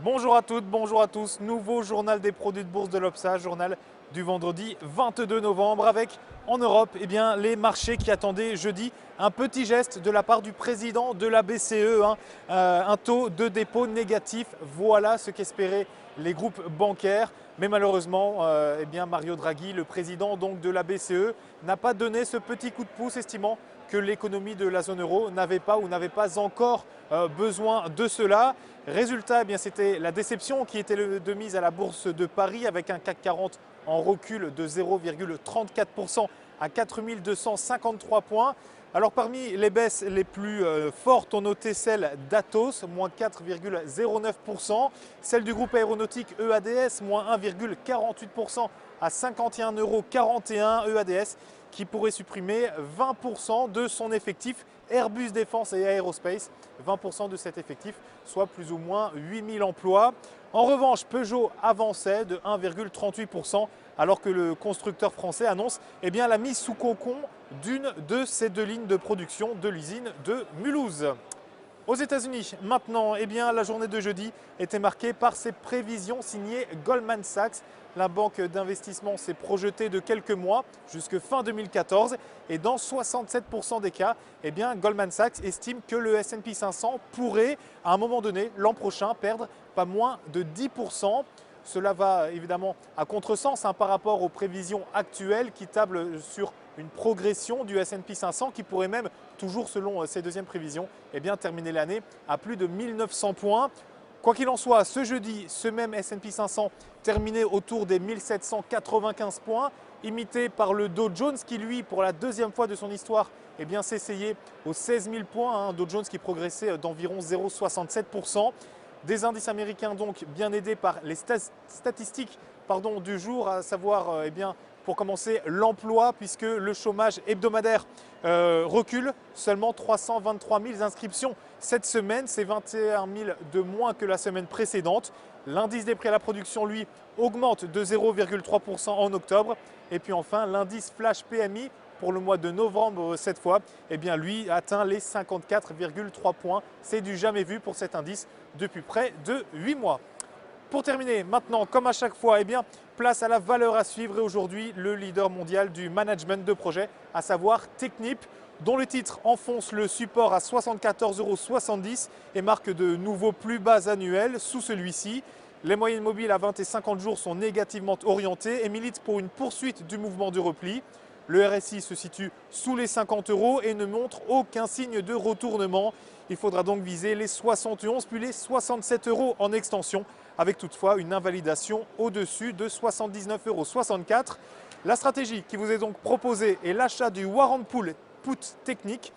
Bonjour à toutes, bonjour à tous. Nouveau journal des produits de bourse de l'Obsa, journal du vendredi 22 novembre avec en Europe les marchés qui attendaient jeudi un petit geste de la part du président de la BCE, un taux de dépôt négatif. Voilà ce qu'espéraient les groupes bancaires. Mais malheureusement, Mario Draghi, le président donc de la BCE, n'a pas donné ce petit coup de pouce, estimant que l'économie de la zone euro n'avait pas encore besoin de cela. Résultat, c'était la déception qui était de mise à la bourse de Paris avec un CAC 40 en recul de 0,34% à 4253 points. Alors parmi les baisses les plus fortes, on notait celle d'Atos, moins 4,09%, celle du groupe aéronautique EADS, moins 1,48% à 51,41 € EADS, qui pourrait supprimer 20% de son effectif. Airbus Défense et Aerospace, 20% de cet effectif, soit plus ou moins 8000 emplois. En revanche, Peugeot avançait de 1,38%, alors que le constructeur français annonce la mise sous cocon d'une de ses deux lignes de production de l'usine de Mulhouse. Aux États-Unis, maintenant, la journée de jeudi était marquée par ces prévisions signées Goldman Sachs. La banque d'investissement s'est projetée de quelques mois jusque fin 2014 et dans 67% des cas, Goldman Sachs estime que le S&P 500 pourrait, à un moment donné, l'an prochain, perdre pas moins de 10%. Cela va évidemment à contresens par rapport aux prévisions actuelles qui tablent sur une progression du S&P 500 qui pourrait même, toujours selon ces deuxièmes prévisions, terminer l'année à plus de 1900 points. Quoi qu'il en soit, ce jeudi, ce même S&P 500 terminait autour des 1795 points, imité par le Dow Jones qui, lui, pour la deuxième fois de son histoire, s'essayait aux 16 000 points. Dow Jones qui progressait d'environ 0,67%. Des indices américains donc bien aidés par les statistiques du jour, à savoir pour commencer l'emploi, puisque le chômage hebdomadaire recule, seulement 323 000 inscriptions cette semaine, c'est 21 000 de moins que la semaine précédente. L'indice des prix à la production, lui, augmente de 0,3% en octobre. Et puis enfin, l'indice flash PMI pour le mois de novembre cette fois, lui atteint les 54,3 points. C'est du jamais vu pour cet indice depuis près de 8 mois. Pour terminer, maintenant, comme à chaque fois, place à la valeur à suivre. Et aujourd'hui, le leader mondial du management de projet, à savoir Technip, dont le titre enfonce le support à 74,70 € et marque de nouveaux plus bas annuels sous celui-ci. Les moyennes mobiles à 20 et 50 jours sont négativement orientées et militent pour une poursuite du mouvement de repli. Le RSI se situe sous les 50 € et ne montre aucun signe de retournement. Il faudra donc viser les 71 puis les 67 € en extension, avec toutefois une invalidation au-dessus de 79,64 €. La stratégie qui vous est donc proposée est l'achat du Warrant Pool Put Technique.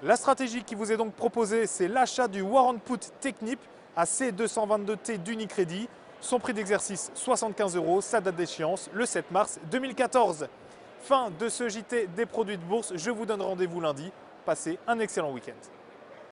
La stratégie qui vous est donc proposée, c'est l'achat du Warrant Put Technip à C222T d'Unicredit. Son prix d'exercice 75 €, sa date d'échéance le 7 mars 2014. Fin de ce JT des produits de bourse, je vous donne rendez-vous lundi. Passez un excellent week-end.